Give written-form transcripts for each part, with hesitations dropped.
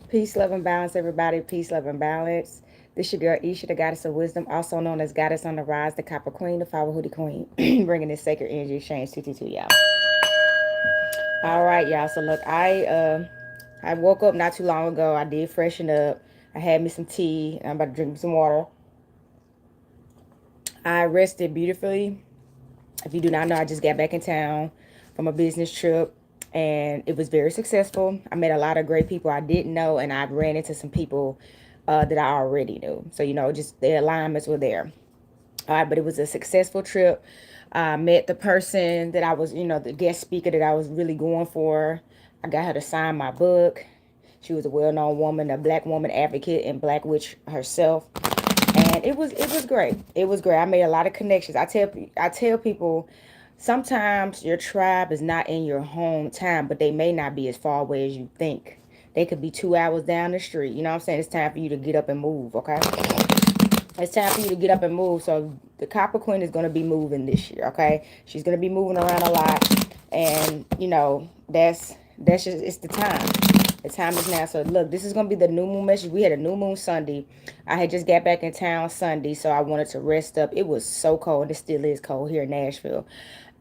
Peace, love, and balance, everybody. Peace, love, and balance. This your girl Isha, the goddess of wisdom, also known as Goddess on the Rise, the Copper Queen, the Flower Hoodie Queen, bringing this sacred energy exchange to y'all. All right, y'all. So look, I woke up not too long ago. I did freshen up. I had me some tea. I'm about to drink some water. I rested beautifully. If you do not know, I just got back in town from a business trip and it was very successful. I met a lot of great people I didn't know, and I ran into some people that I already knew. So, just the alignments were there. All right, but it was a successful trip. I met the person that I was, the guest speaker that I was really going for. I got her to sign my book. She was a well-known woman, a black woman advocate and black witch herself, and it was great. It was great. I made a lot of connections. I tell people sometimes your tribe is not in your hometown, but they may not be as far away as you think. They could be 2 hours down the street. You know what I'm saying? It's time for you to get up and move, okay? It's time for you to get up and move. So the Copper Queen is going to be moving this year, okay? She's going to be moving around a lot, and that's just it's the time. The time is now. So look, this is going to be the new moon message. We had a new moon Sunday. I had just got back in town Sunday, so I wanted to rest up. It was so cold. It still is cold here in Nashville.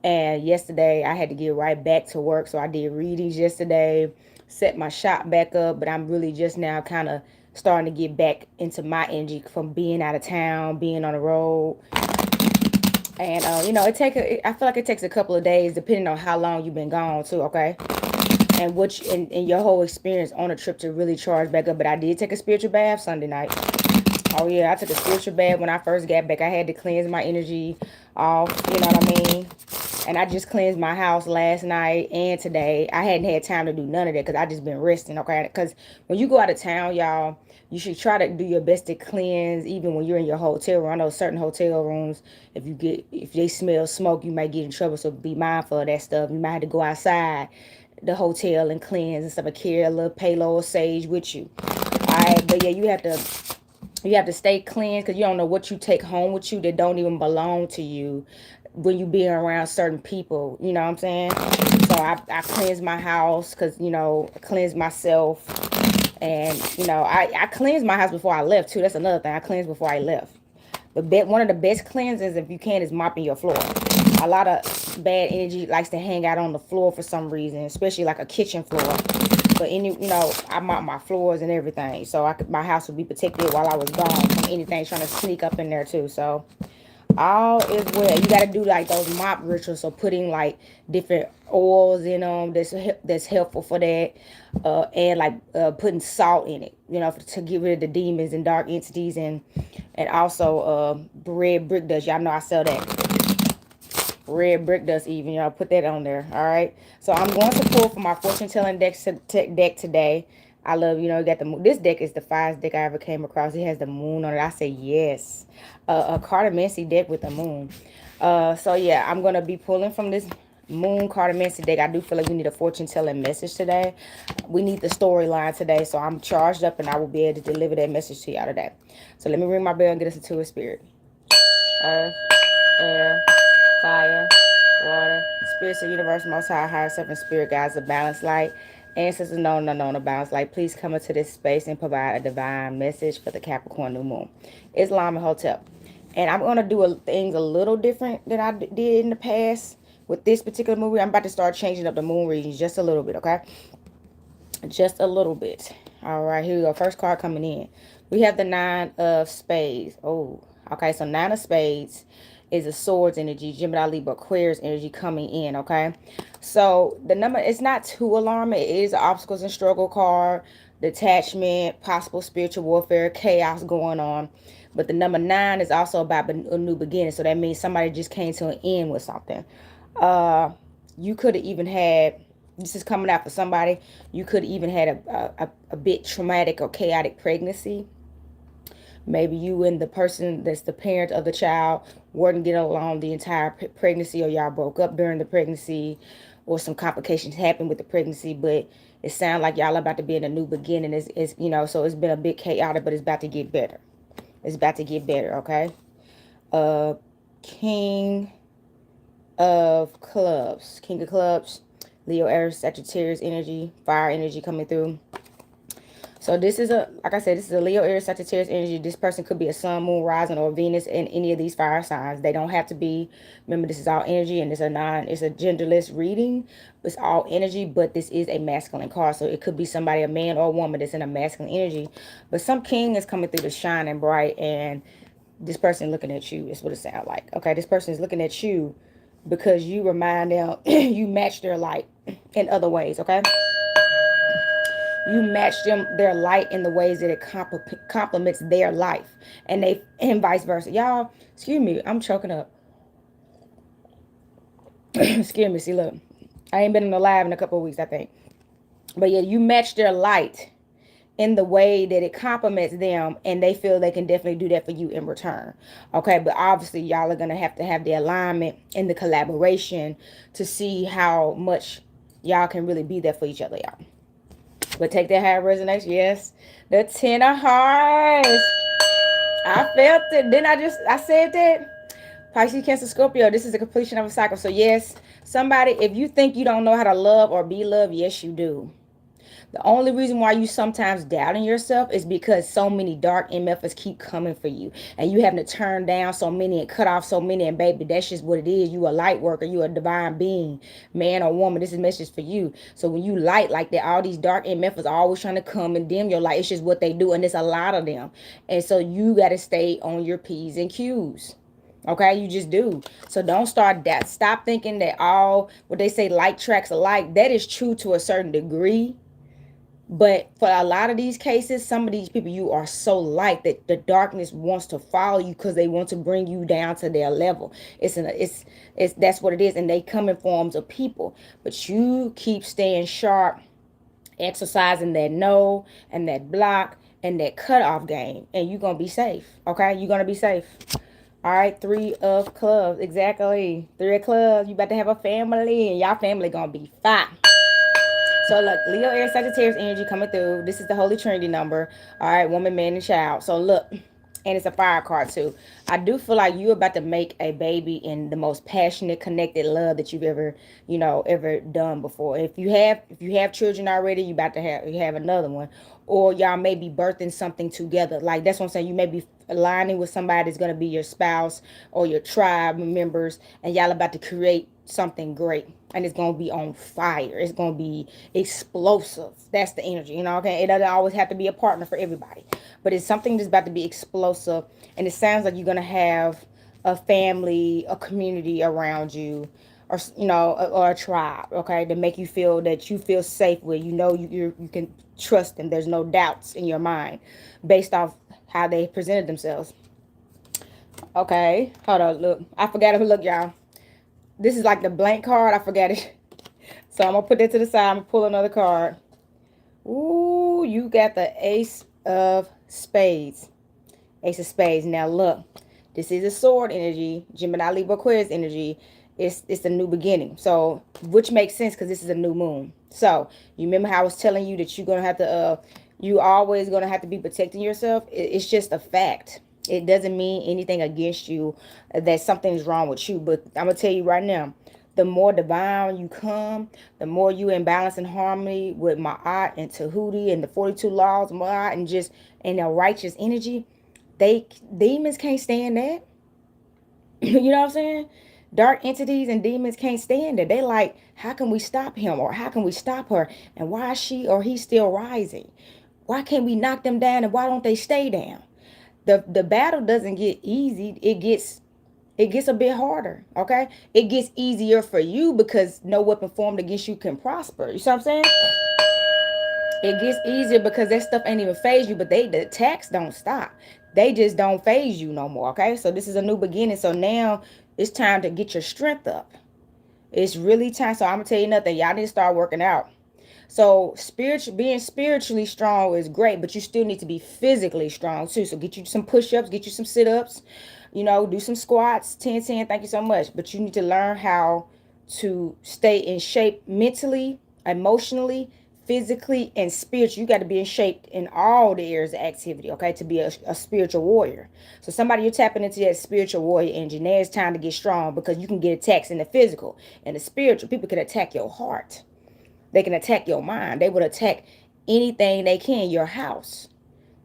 And yesterday I had to get right back to work, so I did readings yesterday, set my shop back up, but I'm really just now kind of starting to get back into my energy from being out of town, being on the road. And I feel like it takes a couple of days depending on how long you've been gone too, okay? And and your whole experience on a trip to really charge back up. But I did take a spiritual bath Sunday night. Oh yeah, I took a spiritual bath when I first got back. I had to cleanse my energy off, you know what I mean? And I just cleansed my house last night and today. I hadn't had time to do none of that because I just been resting, okay? Because when you go out of town, y'all, you should try to do your best to cleanse even when you're in your hotel room. I know certain hotel rooms, if they smell smoke, you might get in trouble. So be mindful of that stuff. You might have to go outside the hotel and cleanse and stuff, and carry a little payload sage with you. All right, but yeah, you have to stay clean because you don't know what you take home with you that don't even belong to you when you be around certain people. You know what I'm saying? So I cleanse my house because, I cleanse myself. And, I cleanse my house before I left, too. That's another thing. I cleanse before I left. One of the best cleansings, if you can, is mopping your floor. A lot of bad energy likes to hang out on the floor for some reason, especially like a kitchen floor. But I mop my floors and everything, so my house would be protected while I was gone from anything trying to sneak up in there too. So all is well. You got to do like those mop rituals, so putting like different oils in them that's helpful for that, and like putting salt in it, to get rid of the demons and dark entities, and also red brick dust. Y'all know I sell that red brick dust, even, put that on there. All right, so I'm going to pull for my fortune telling deck today. I love, got this deck is the finest deck I ever came across. It has the moon on it. I say yes. A cartomancy deck with the moon. So yeah, I'm gonna be pulling from this moon cartomancy deck. I do feel like we need a fortune telling message today. We need the storyline today, so I'm charged up and I will be able to deliver that message to y'all today. So let me ring my bell and get us into a spirit. Earth, air, fire, water, spirits of universe, most high, higher self, and spirit guides of balance light. Ancestors known and unknown of balance light. Please come into this space and provide a divine message for the Capricorn New Moon. Islam and Hotep. And I'm going to do things a little different than I did in the past with this particular movie. I'm about to start changing up the moon readings just a little bit, okay? Just a little bit. All right, here we go. First card coming in. We have the Nine of Spades. Oh, okay. So Nine of Spades is a swords energy, Gemini, Libra, Aquarius energy coming in, okay? So the number, it's not too alarming. It is an obstacles and struggle card, detachment, possible spiritual warfare, chaos going on. But the number 9 is also about a new beginning. So that means somebody just came to an end with something. You could have even had, this is coming out for somebody, you could even had a bit traumatic or chaotic pregnancy. Maybe you and the person that's the parent of the child weren't getting along the entire pregnancy, or y'all broke up during the pregnancy, or some complications happened with the pregnancy. But it sounds like y'all about to be in a new beginning. So it's been a bit chaotic, but it's about to get better. It's about to get better, okay? King of Clubs. King of Clubs. Leo, Aries, Sagittarius energy. Fire energy coming through. So this is a, like I said, this is a Leo, Aries, Sagittarius energy. This person could be a sun, moon, rising, or Venus in any of these fire signs. They don't have to be. Remember, this is all energy, and it's a genderless reading. It's all energy, but this is a masculine card. So it could be somebody, a man or a woman that's in a masculine energy. But some king is coming through the shining bright, and this person looking at you is what it sounds like. Okay, this person is looking at you because you remind them, you match their light in other ways. Okay, you match them their light in the ways that it complements their life, and vice versa. Y'all, excuse me, I'm choking up. Excuse me. See, look, I ain't been in the live in a couple of weeks, I think. But yeah, you match their light in the way that it complements them, and they feel they can definitely do that for you in return. Okay, but obviously y'all are gonna have to have the alignment and the collaboration to see how much y'all can really be there for each other, y'all. But take that how it resonates. Yes, the 10 of Hearts. I felt it. Then I said that. Pisces, Cancer, Scorpio. This is the completion of a cycle. So yes, somebody, if you think you don't know how to love or be loved, yes, you do. The only reason why you sometimes doubting yourself is because so many dark MFs keep coming for you. And you having to turn down so many and cut off so many. And baby, that's just what it is. You a light worker. You a divine being. Man or woman, this is a message for you. So when you light like that, all these dark MFs are always trying to come and dim your light. It's just what they do. And there's a lot of them. And so you got to stay on your P's and Q's. Okay, you just do. So don't start that. Stop thinking that all what they say like tracks alike. That is true to a certain degree. But for a lot of these cases, some of these people, you are so light that the darkness wants to follow you because they want to bring you down to their level. It's that's what it is, and they come in forms of people. But you keep staying sharp, exercising that no and that block and that cutoff game, and you're gonna be safe. Okay, you're gonna be safe. All right, 3 of Clubs, exactly. 3 of Clubs. You about to have a family, and y'all family gonna be fine. So look, Leo, Aries, Sagittarius energy coming through. This is the Holy Trinity number. All right, woman, man, and child. So look, and it's a fire card too. I do feel like you're about to make a baby in the most passionate, connected love that you've ever, ever done before. If you have children already, you have another one, or y'all may be birthing something together. Like that's what I'm saying. You may be aligning with somebody that's gonna be your spouse or your tribe members, and y'all about to create something great, and it's gonna be on fire. It's gonna be explosive. That's the energy, okay? It doesn't always have to be a partner for everybody, but it's something that's about to be explosive, and it sounds like you're gonna have a family, a community around you, or or a tribe, okay, to make you feel that you feel safe with. You can trust them. There's no doubts in your mind based off how they presented themselves. Okay, hold on, look, I forgot to look, y'all. This is like the blank card. I forgot it. So I'm going to put that to the side. I'm going to pull another card. Ooh, you got the Ace of Spades. Ace of Spades. Now, look. This is a sword energy. Gemini, Libra, Aquarius energy. It's a new beginning. So, which makes sense because this is a new moon. So, you remember how I was telling you that you're going to have to, you always going to have to be protecting yourself? It's just a fact. It doesn't mean anything against you, that something's wrong with you. But I'm going to tell you right now, the more divine you come, the more you in balance and harmony with Ma'at and Tahuti and the 42 laws of Ma'at and the righteous energy, demons can't stand that. You know what I'm saying? Dark entities and demons can't stand it. They like, how can we stop him, or how can we stop her? And why is she or he still rising? Why can't we knock them down, and why don't they stay down? The battle doesn't get easy. It gets a bit harder, okay? It gets easier for you because no weapon formed against you can prosper. You see what I'm saying? It gets easier because that stuff ain't even phase you, but the attacks don't stop. They just don't phase you no more, okay? So this is a new beginning. So now it's time to get your strength up. It's really time. So I'm going to tell you nothing. Y'all need to start working out. So being spiritually strong is great, but you still need to be physically strong too. So get you some push-ups, get you some sit-ups, do some squats, 10-10, thank you so much. But you need to learn how to stay in shape mentally, emotionally, physically, and spiritually. You got to be in shape in all the areas of activity, okay, to be a spiritual warrior. So somebody, you're tapping into that spiritual warrior energy. Now it's time to get strong because you can get attacks in the physical and the spiritual. People can attack your heart. They can attack your mind. They would attack anything they can. Your house.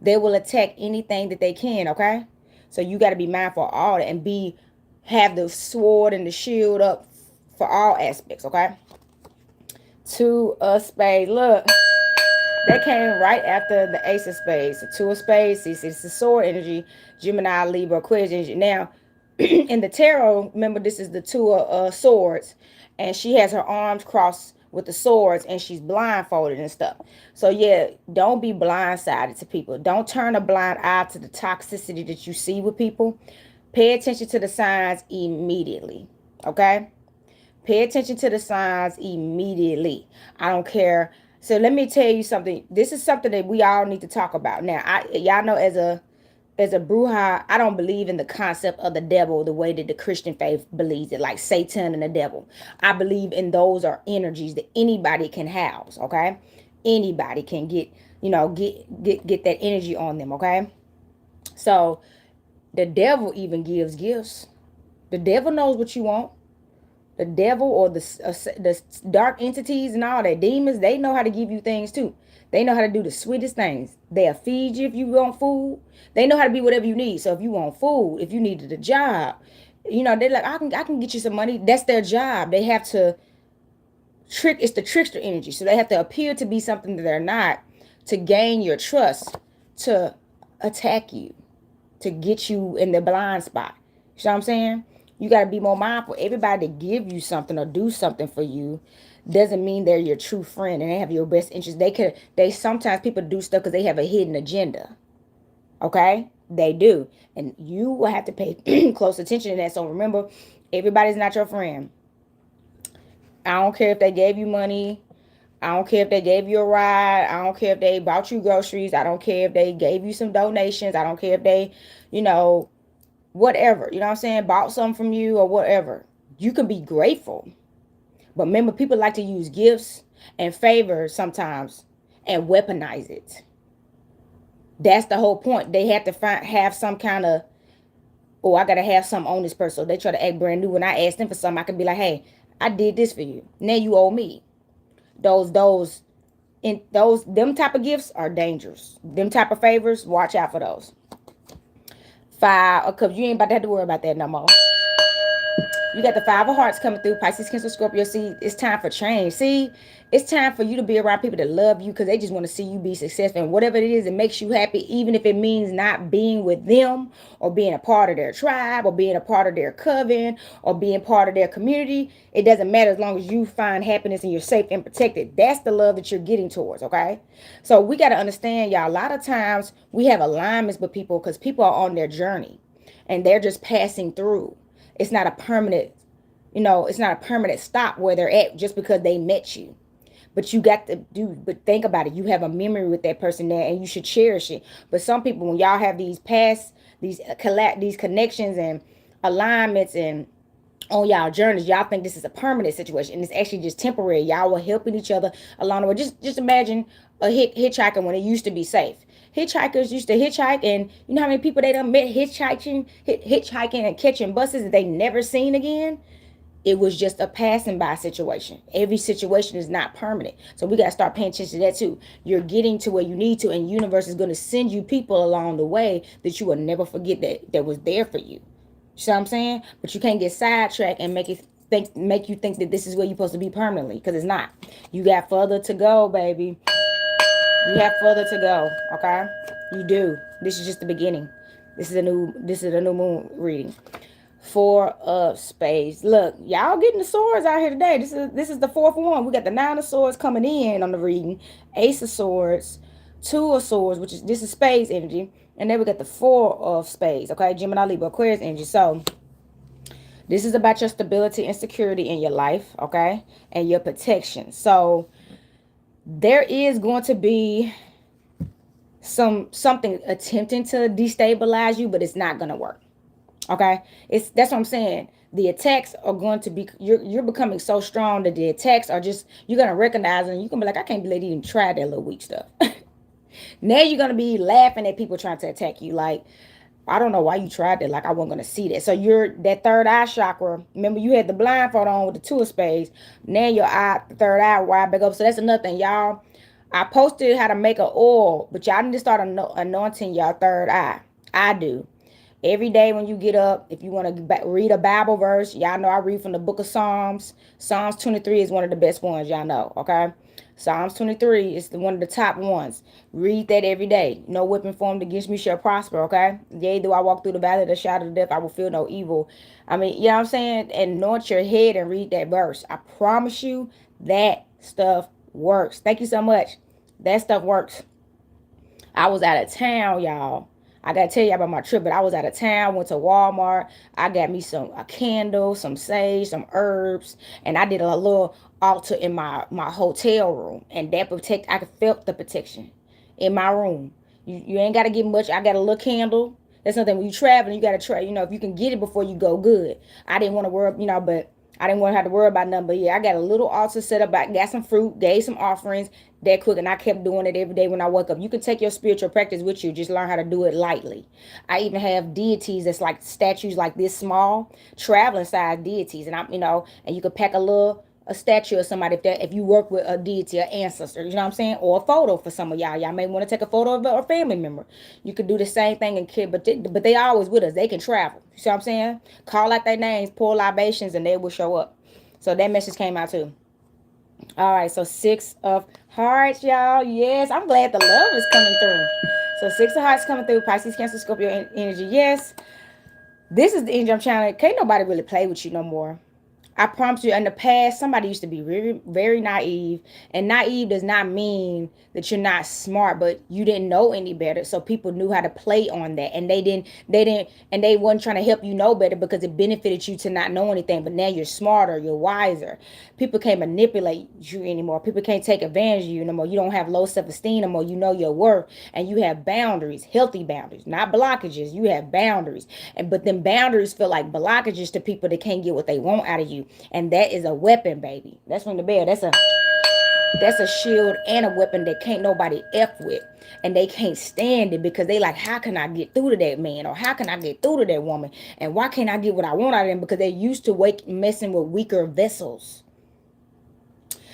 They will attack anything that they can, okay? So you got to be mindful of all that and have the sword and the shield up for all aspects, okay? Two of spades. Look, that came right after the ace of spades. The two of spades, it's the sword energy, Gemini, Libra, Aquarius energy. Now, in the tarot, remember this is the two of swords, and she has her arms crossed with the swords, and she's blindfolded and stuff. So yeah, don't be blindsided to people. Don't turn a blind eye to the toxicity that you see with people. Pay attention to the signs immediately. Okay? Pay attention to the signs immediately. I don't care. So let me tell you something. This is something that we all need to talk about. Now, y'all know as a bruja, I don't believe in the concept of the devil the way that the Christian faith believes it, like Satan and the devil. I believe in those are energies that anybody can house, okay? Anybody can get, get that energy on them, okay? So the devil even gives gifts. The devil knows what you want. The devil or the dark entities and all that demons, they know how to give you things too. They know how to do the sweetest things. They'll feed you if you want food. They know how to be whatever you need. So if you want food, if you needed a job, they're like, I can get you some money. That's their job. They have to trick. It's the trickster energy. So they have to appear to be something that they're not to gain your trust, to attack you, to get you in the blind spot. You know what I'm saying? You got to be more mindful. Everybody that give you something or do something for you doesn't mean they're your true friend and they have your best interest. They sometimes people do stuff because they have a hidden agenda. Okay? They do. And you will have to pay close attention to that. So remember, everybody's not your friend. I don't care if they gave you money. I don't care if they gave you a ride. I don't care if they bought you groceries. I don't care if they gave you some donations. I don't care if they, whatever, what I'm saying, bought something from you or whatever. You can be grateful. But remember, people like to use gifts and favors sometimes and weaponize it. That's the whole point. They have to have some kind of, oh, I got to have something on this person. So they try to act brand new. When I ask them for something, I can be like, hey, I did this for you. Now you owe me. Them type of gifts are dangerous. Them type of favors, watch out for those. Five of Cups. You ain't about to have to worry about that no more. You got the Five of Hearts coming through. Pisces, Cancer, Scorpio. See, it's time for change. See, it's time for you to be around people that love you because they just want to see you be successful. And whatever it is that makes you happy, even if it means not being with them or being a part of their tribe or being a part of their coven or being part of their community, it doesn't matter as long as you find happiness and you're safe and protected. That's the love that you're getting towards, okay? So we got to understand, y'all, a lot of times we have alignments with people because people are on their journey and they're just passing through. It's not a permanent, it's not a permanent stop where they're at just because they met you. But but think about it. You have a memory with that person there and you should cherish it. But some people, when y'all have these these connections and alignments and on y'all journeys, y'all think this is a permanent situation and it's actually just temporary. Y'all were helping each other along the way. Just imagine a hitchhiker when it used to be safe. Hitchhikers used to hitchhike, and you know how many people they done met hitchhiking and catching buses that they never seen again? It was just a passing by situation. Every situation is not permanent. So we got to start paying attention to that too. You're getting to where you need to, and the universe is going to send you people along the way that you will never forget that was there for you. You see what I'm saying? But you can't get sidetracked and make you think that this is where you're supposed to be permanently, because it's not. You got further to go, baby. You have further to go, okay? You do. This is just the beginning. This is a new moon reading. Four of Spades. Look, y'all getting the swords out here today. This is the fourth one. We got the Nine of Swords coming in on the reading. Ace of Swords, Two of Swords, this is Spades energy, and then we got the Four of Spades. Okay, Gemini, Libra, Aquarius energy. So this is about your stability and security in your life, okay, and your protection. So there is going to be something attempting to destabilize you, but it's not going to work. Okay, that's what I'm saying. The attacks are going to be, you're becoming so strong that the attacks are just, you're going to recognize them. You can be like, I can't believe they even tried that little weak stuff. Now you're going to be laughing at people trying to attack you. Like, I don't know why you tried that. Like, I wasn't going to see that. So that third eye chakra, remember you had the blindfold on with the Two of Spades. Now your third eye wide back up. So that's another thing, y'all. I posted how to make an oil, but y'all need to start anointing y'all third eye. I do. Every day when you get up, if you want to read a Bible verse, y'all know I read from the book of Psalms. Psalms 23 is one of the best ones, y'all know, okay? Psalms 23 is one of the top ones. Read that every day. No weapon formed against me shall prosper, okay? Yea, though I walk through the valley of the shadow of death, I will feel no evil. I mean, you know what I'm saying? And anoint your head and read that verse. I promise you that stuff works. Thank you so much. That stuff works. I was out of town, y'all. I gotta tell you about my trip, but I was out of town. Went to Walmart. I got me a candle, some sage, some herbs, and I did a little altar in my hotel room, and that protect. I felt the protection in my room. You ain't gotta get much. I got a little candle. That's something when you traveling, you gotta try. You know, if you can get it before you go, good. I didn't want to worry, but I didn't want to have to worry about nothing. But yeah, I got a little altar set up. I got some fruit, gave some offerings that quick, and I kept doing it every day when I woke up. You can take your spiritual practice with you. Just learn how to do it lightly. I even have deities that's like statues like this small, traveling size deities, and and you could pack a statue of somebody if you work with a deity or ancestor, you know what I'm saying, or a photo for some of y'all may want to take a photo of a family member. You could do the same thing in kid, but they always with us. They can travel, you see what I'm saying. Call out their names, pour libations, and they will show up. So that message came out too. All right, so 6 of Hearts, y'all. Yes, I'm glad the love is coming through. So 6 of Hearts coming through. Pisces, Cancer, Scorpio energy. Yes, this is the energy I'm trying to. Can't nobody really play with you no more. I promise you, in the past, somebody used to be very, very naive. And naive does not mean that you're not smart, but you didn't know any better. So people knew how to play on that. And and they weren't trying to help you know better because it benefited you to not know anything. But now you're smarter, you're wiser. People can't manipulate you anymore. People can't take advantage of you no more. You don't have low self-esteem no more. You know your worth. And you have boundaries, healthy boundaries, not blockages. You have boundaries. But then boundaries feel like blockages to people that can't get what they want out of you. And that is a weapon, baby. That's from the bell. That's a shield and a weapon that can't nobody F with. And they can't stand it because they like, how can I get through to that man? Or how can I get through to that woman? And why can't I get what I want out of them? Because they're used to messing with weaker vessels.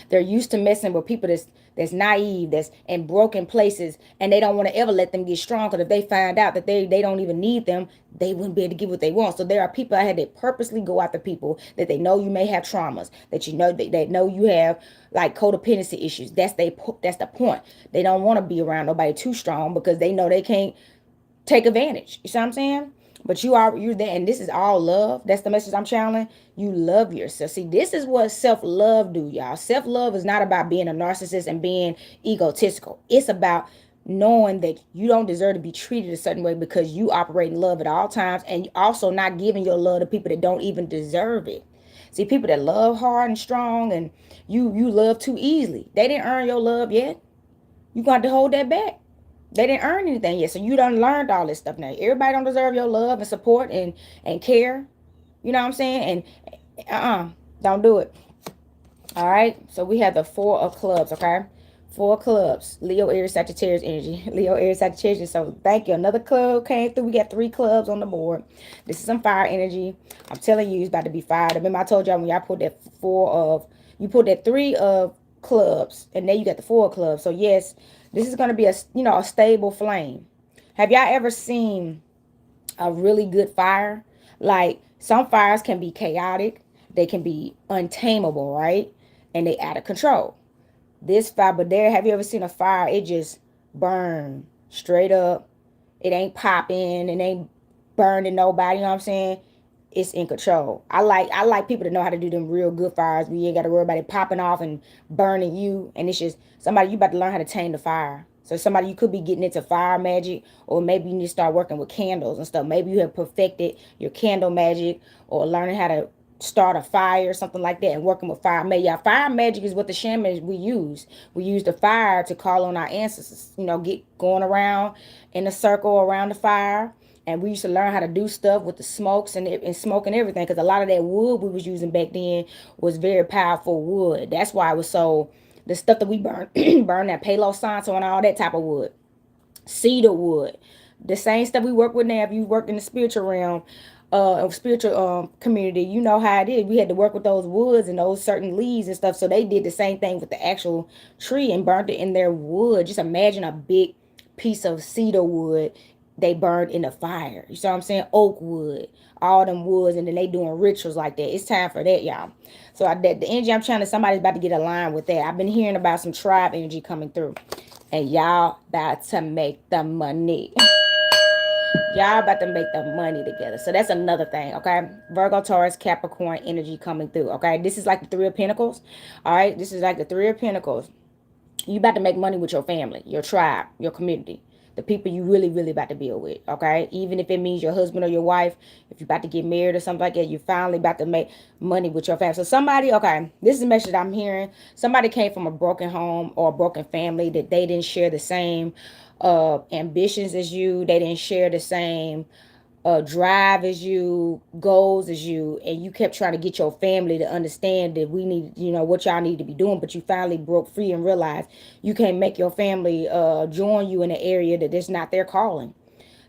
They're used to messing with people that's naive, that's in broken places, and they don't want to ever let them get strong. Because if they find out that they don't even need them, they wouldn't be able to get what they want. So there are people out here that purposely go after people that they know you may have traumas, that they know you have like codependency issues. That's the point. They don't want to be around nobody too strong because they know they can't take advantage. You see what I'm saying? But you're there, and this is all love. That's the message I'm channeling. You love yourself. See, this is what self-love do, y'all. Self-love is not about being a narcissist and being egotistical. It's about knowing that you don't deserve to be treated a certain way because you operate in love at all times, and also not giving your love to people that don't even deserve it. See, people that love hard and strong, and you love too easily. They didn't earn your love yet. You got to hold that back. They didn't earn anything yet. So you done learned all this stuff now. Everybody don't deserve your love and support and care. You know what I'm saying? And don't do it. All right. So we have the 4 of Clubs, okay? 4 clubs. Leo, Aries, Sagittarius energy. Leo, Aries, Sagittarius. So thank you. Another club came through. We got 3 clubs on the board. This is some fire energy. I'm telling you, it's about to be fired. Remember I told y'all when y'all put that you put that 3 of Clubs, and then you got the 4 of Clubs. So yes, this is going to be a stable flame. Have y'all ever seen a really good fire? Like some fires can be chaotic. They can be untamable, right? And they out of control. This fire, but have you ever seen a fire? It just burn straight up. It ain't popping. It ain't burning nobody. You know what I'm saying? It's in control. I like people to know how to do them real good fires. We ain't got to worry about it popping off and burning you. And it's just somebody you about to learn how to tame the fire. So somebody you could be getting into fire magic, or maybe you need to start working with candles and stuff. Maybe you have perfected your candle magic, or learning how to start a fire or something like that, and working with fire magic. Yeah, fire magic is what the shamans we use. We use the fire to call on our ancestors. Get going around in a circle around the fire. And we used to learn how to do stuff with the smokes and smoke and everything, because a lot of that wood we was using back then was very powerful wood. That's why it was so, the stuff that we burn burn that Palo Santo and all that type of wood, cedar wood, the same stuff we work with now. If you work in the spiritual realm, spiritual community, you know how it is. We had to work with those woods and those certain leaves and stuff. So they did the same thing with the actual tree and burnt it in their wood. Just imagine a big piece of cedar wood they burned in the fire. You see what I'm saying? Oak wood, all them woods, and then they doing rituals like that. It's time for that, y'all. So the energy I'm trying to, somebody's about to get aligned with that. I've been hearing about some tribe energy coming through, and y'all about to make the money. Y'all about to make the money together. So that's another thing, okay? Virgo, Taurus, Capricorn energy coming through, okay? This is like the Three of Pentacles, all right? This is like the Three of Pentacles. You about to make money with your family, your tribe, your community, the people you really, really about to build with, okay? Even if it means your husband or your wife, if you're about to get married or something like that, you're finally about to make money with your family. So somebody, okay, this is a message that I'm hearing. Somebody came from a broken home or a broken family that they didn't share the same ambitions as you. They didn't share the same drive as you, goals as you, and you kept trying to get your family to understand that we need, you know, what y'all need to be doing, but you finally broke free and realized you can't make your family join you in an area that is not their calling.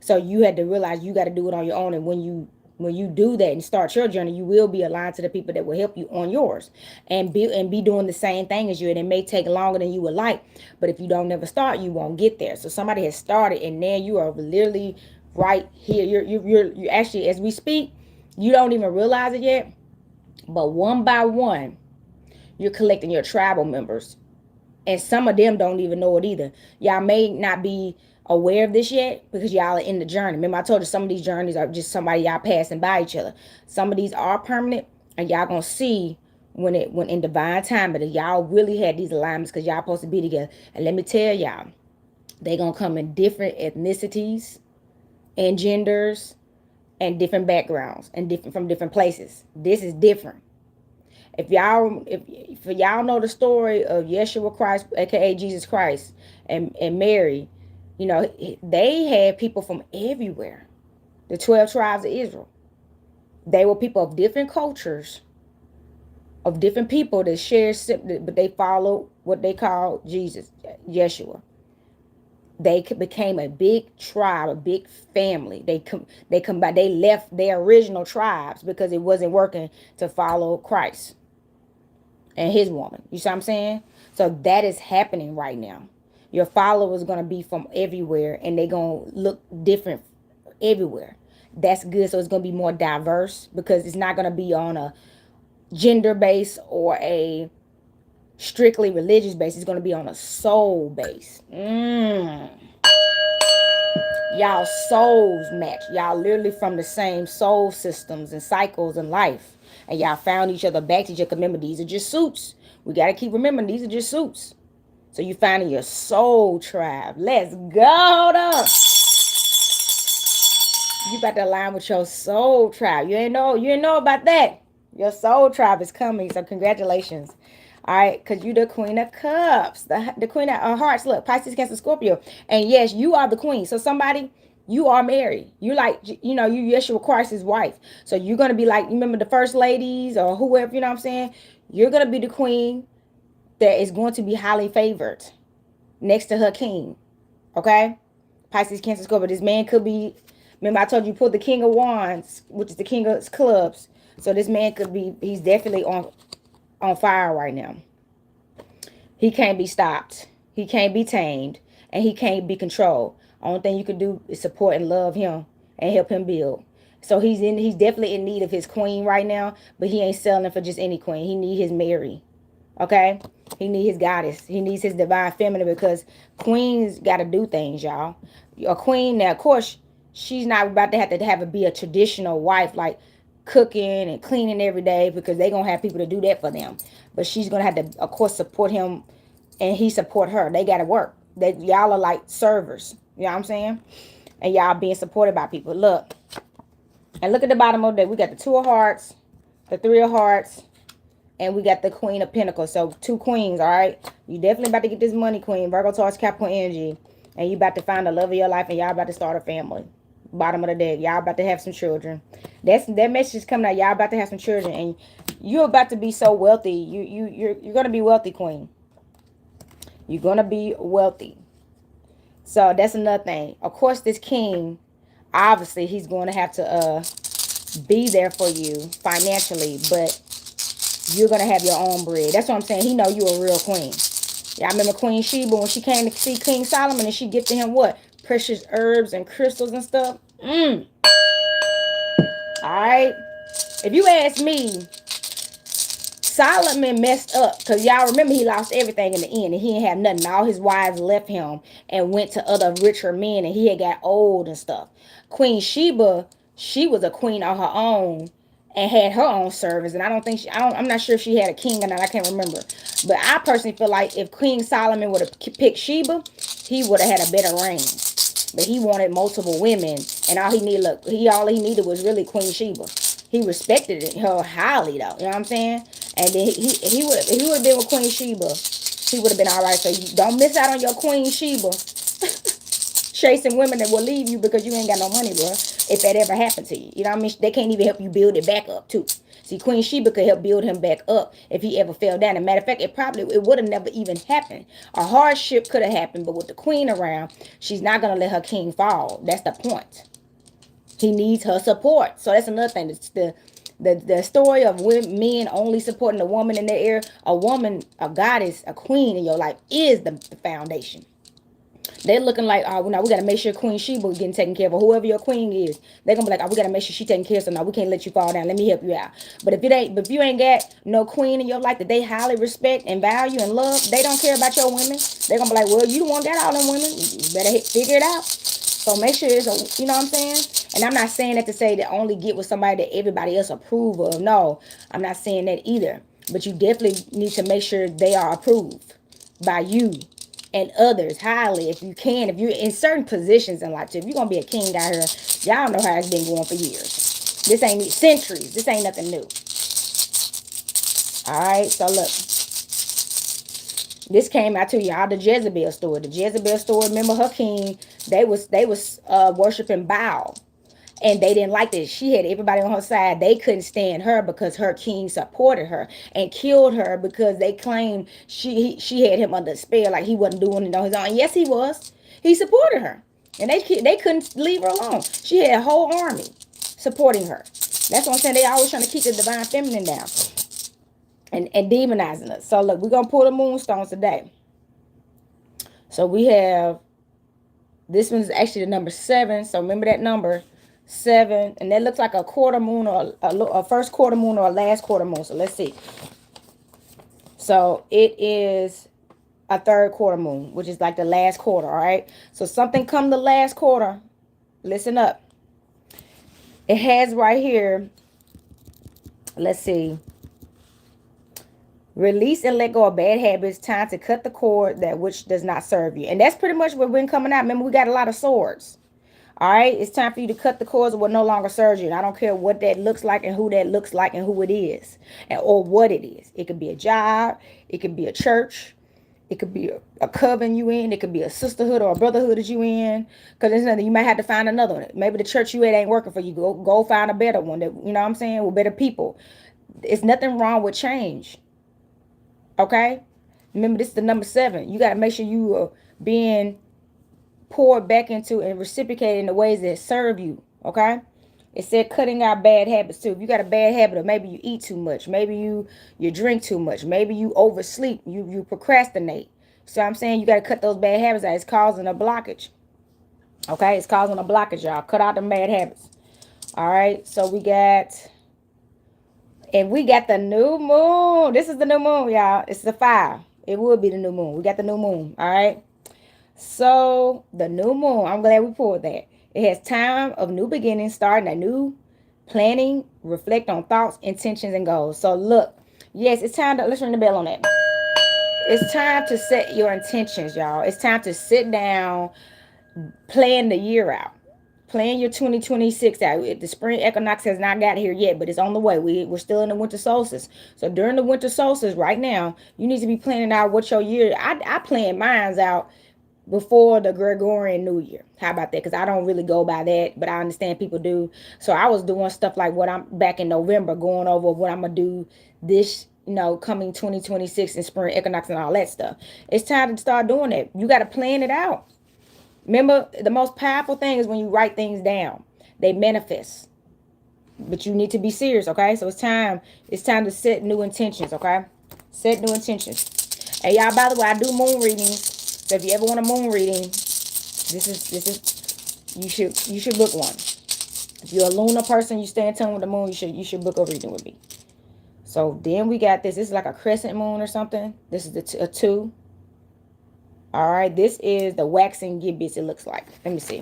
So you had to realize you got to do it on your own, and when you do that and start your journey, you will be aligned to the people that will help you on yours and be doing the same thing as you. And it may take longer than you would like, but if you don't never start, you won't get there. So somebody has started, and now you are literally right here. You're actually, as we speak, you don't even realize it yet, but one by one, you're collecting your tribal members, and some of them don't even know it either. Y'all may not be aware of this yet because y'all are in the journey. Remember, I told you some of these journeys are just somebody y'all passing by each other. Some of these are permanent, and y'all gonna see when in divine time, but y'all really had these alignments because y'all supposed to be together. And let me tell y'all, they gonna come in different ethnicities and genders and different backgrounds and different from different places. This is different. If y'all know the story of Yeshua Christ, aka Jesus Christ, and Mary, you know, they had people from everywhere. The 12 tribes of Israel. They were people of different cultures, of different people that shared, but they followed what they called Jesus, Yeshua. They became a big tribe, a big family. They left their original tribes because it wasn't working to follow Christ and his woman. You see what I'm saying? So that is happening right now. Your followers going to be from everywhere, and they're going to look different everywhere. That's good. So it's going to be more diverse because it's not going to be on a gender base or a strictly religious base. It's going to be on a soul base. Y'all souls match. Y'all literally from the same soul systems and cycles in life. And y'all found each other back to each other. Remember, these are just suits. We got to keep remembering these are just suits. So you finding your soul tribe. Let's go though. You about to align with your soul tribe. You ain't know about that. Your soul tribe is coming. So congratulations. All right, because you the Queen of Cups, the Queen of Hearts. Look, Pisces, Cancer, Scorpio. And yes, you are the queen. So somebody, you are married. You like, you know, you Yeshua Christ's wife. So you're going to be like, you remember the first ladies or whoever, you know what I'm saying? You're going to be the queen that is going to be highly favored next to her king. Okay? Pisces, Cancer, Scorpio. This man could be, remember I told you, pull the King of Wands, which is the King of Clubs. So this man could be, he's definitely on fire right now. He can't be stopped. He can't be tamed. And he can't be controlled. Only thing you can do is support and love him and help him build. So he's definitely in need of his queen right now, but he ain't selling for just any queen. He need his Mary. Okay? He need his goddess. He needs his divine feminine because queens got to do things, y'all. A queen, now, of course, she's not about to be a traditional wife like cooking and cleaning every day because they going to have people to do that for them. But she's going to have to, of course, support him and he support her. They got to work. Y'all are like servers. You know what I'm saying? And y'all being supported by people. Look. And look at the bottom of the deck. We got the Two of Hearts, the Three of Hearts, and we got the Queen of Pentacles. So 2 queens, all right? You definitely about to get this money, Queen. Virgo, Taurus, Capricorn energy. And you about to find the love of your life and y'all about to start a family. Bottom of the deck. Y'all about to have some children. That message is coming out. Y'all about to have some children. And you're about to be so wealthy. You're going to be wealthy, Queen. You're going to be wealthy. So that's another thing. Of course, this king, obviously, he's going to have to be there for you financially, but you're gonna have your own bread. That's what I'm saying. He know you a real queen. Yeah, I remember Queen Sheba when she came to see King Solomon and she gifted him what? Precious herbs and crystals and stuff. Alright. If you ask me, Solomon messed up because y'all remember he lost everything in the end and he didn't have nothing. All his wives left him and went to other richer men and he had got old and stuff. Queen Sheba, she was a queen on her own and had her own servants. And I don't think I'm not sure if she had a king or not. I can't remember. But I personally feel like if King Solomon would have picked Sheba, he would have had a better reign. But he wanted multiple women, and all he needed was really Queen Sheba. He respected her highly, though. You know what I'm saying? And then he would if he would have been with Queen Sheba, he would have been all right. So you don't miss out on your Queen Sheba chasing women that will leave you because you ain't got no money, bro. If that ever happened to you, you know what I mean? They can't even help you build it back up, too. See, Queen Sheba could help build him back up if he ever fell down. As a matter of fact, it would have never even happened. A hardship could have happened, but with the queen around, she's not gonna let her king fall. That's the point. He needs her support. So that's another thing. It's the story of men only supporting a woman in their ear. A woman, a goddess, a queen in your life is the foundation. They're looking like, oh, now we got to make sure Queen Sheba getting taken care of, or whoever your queen is. They're gonna be like, oh, we got to make sure she taking care of. So now we can't let you fall down. Let me help you out. But if you ain't got no queen in your life that they highly respect and value and love, they don't care about your women. They're gonna be like, well, you the one got all them women. You better figure it out. So make sure it's you know what I'm saying. And I'm not saying that to say that only get with somebody that everybody else approve of. No, I'm not saying that either. But you definitely need to make sure they are approved by you and others highly if you can. If you're in certain positions in life, if you're gonna be a king out here, y'all know how it's been going for years. This ain't centuries. This ain't nothing new. All right, so look, this came out to y'all the Jezebel story. The Jezebel story. Remember her king? They was worshiping Baal. And they didn't like this. She had everybody on her side. They couldn't stand her because her king supported her and killed her because they claimed she had him under spell, like he wasn't doing it on his own. And yes, he was. He supported her, and they couldn't leave her alone. She had a whole army supporting her. That's what I'm saying. They always trying to keep the divine feminine down and demonizing us. So look, we're gonna pull the moonstones today. So we have this one's actually the number 7. So remember that number. 7, and that looks like a quarter moon or a first quarter moon or a last quarter moon. So let's see. So it is a third quarter moon, which is like the last quarter. All right. So something come the last quarter. Listen up. It has right here. Let's see. Release and let go of bad habits. Time to cut the cord that which does not serve you. And that's pretty much what been coming out. Remember, we got a lot of swords. All right, it's time for you to cut the cords of what no longer serves you. And I don't care what that looks like and who that looks like and who it is or what it is. It could be a job. It could be a church. It could be a coven you in. It could be a sisterhood or a brotherhood that you in. Because there's nothing. You might have to find another one. Maybe the church you at ain't working for you. Go find a better one. That, you know what I'm saying? With better people. It's nothing wrong with change. Okay? Remember, this is the number 7. You got to make sure you are being poured back into and reciprocated in the ways that serve you. Okay, it said cutting out bad habits too. If you got a bad habit of maybe you eat too much, maybe you drink too much, maybe you oversleep, you procrastinate. So I'm saying you got to cut those bad habits out. It's causing a blockage. Okay, it's causing a blockage, y'all. Cut out the bad habits. All right, so we got the new moon. This is the new moon, y'all. It's the 5. It would be the new moon. We got the new moon. All right. So the new moon, I'm glad we pulled that. It has time of new beginnings, starting a new planning, reflect on thoughts, intentions, and goals. So look, yes, it's time to, let's ring the bell on that. It's time to set your intentions, y'all. It's time to sit down, plan the year out. Plan your 2026 out. The spring equinox has not got here yet, but it's on the way. We're still in the winter solstice. So during the winter solstice right now, you need to be planning out what your year. I plan mine out before the Gregorian New Year. How about that? Because I don't really go by that, but I understand people do. So I was doing stuff like what I'm back in November, going over what I'm going to do this, coming 2026 and spring equinox and all that stuff. It's time to start doing that. You got to plan it out. Remember, the most powerful thing is when you write things down. They manifest. But you need to be serious, okay? So it's time to set new intentions, okay? Set new intentions. And y'all, by the way, I do moon readings. So if you ever want a moon reading, this is you should book one. If you're a lunar person, you stay in tune with the moon, you should book a reading with me. So then we got this. This is like a crescent moon or something. This is a 2. All right, this is the waxing gibbous, it looks like. Let me see.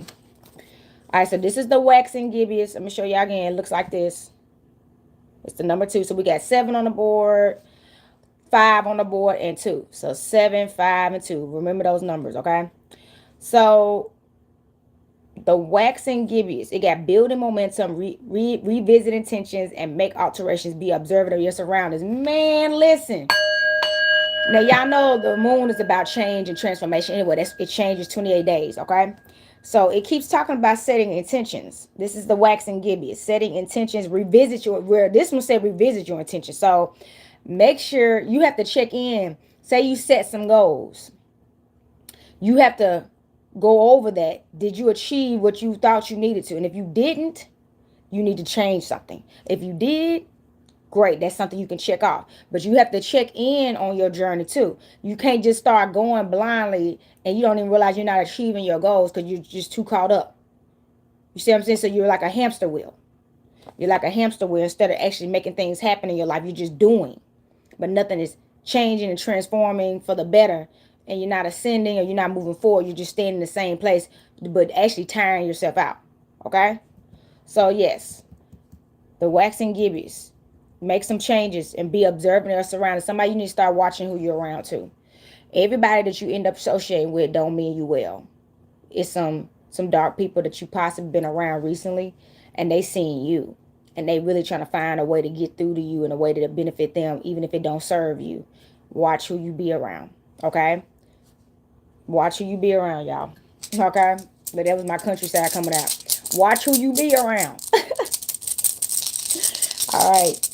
All right, so this is the waxing gibbous. Let me show y'all again. It looks like this. It's the number 2. So we got 7 on the board, 5 on the board, and 2. So 7, 5, and 2. Remember those numbers, okay? So the waxing gibbous, it got building momentum, revisit intentions, and make alterations. Be observant of your surroundings. Man, listen. Now, y'all know the moon is about change and transformation. Anyway, it changes 28 days, okay? So it keeps talking about setting intentions. This is the waxing gibbous. Setting intentions, revisit where this one said revisit your intentions. So make sure you have to check in. Say you set some goals. You have to go over that. Did you achieve what you thought you needed to? And if you didn't, you need to change something. If you did, great, that's something you can check off. But you have to check in on your journey too. You can't just start going blindly and you don't even realize you're not achieving your goals because you're just too caught up. You see what I'm saying? So you're like a hamster wheel. You're like a hamster wheel. Instead of actually making things happen in your life, you're just doing. But nothing is changing and transforming for the better. And you're not ascending or you're not moving forward. You're just staying in the same place, but actually tiring yourself out. Okay? So yes, the waxing gibbous. Make some changes and be observant of your surroundings. Somebody, you need to start watching who you're around too. Everybody that you end up associating with don't mean you well. It's some dark people that you possibly been around recently and they seen you. And they really trying to find a way to get through to you in a way that benefit them, even if it don't serve you. Watch who you be around. Okay? Watch who you be around, y'all. Okay? But that was my countryside coming out. Watch who you be around. All right.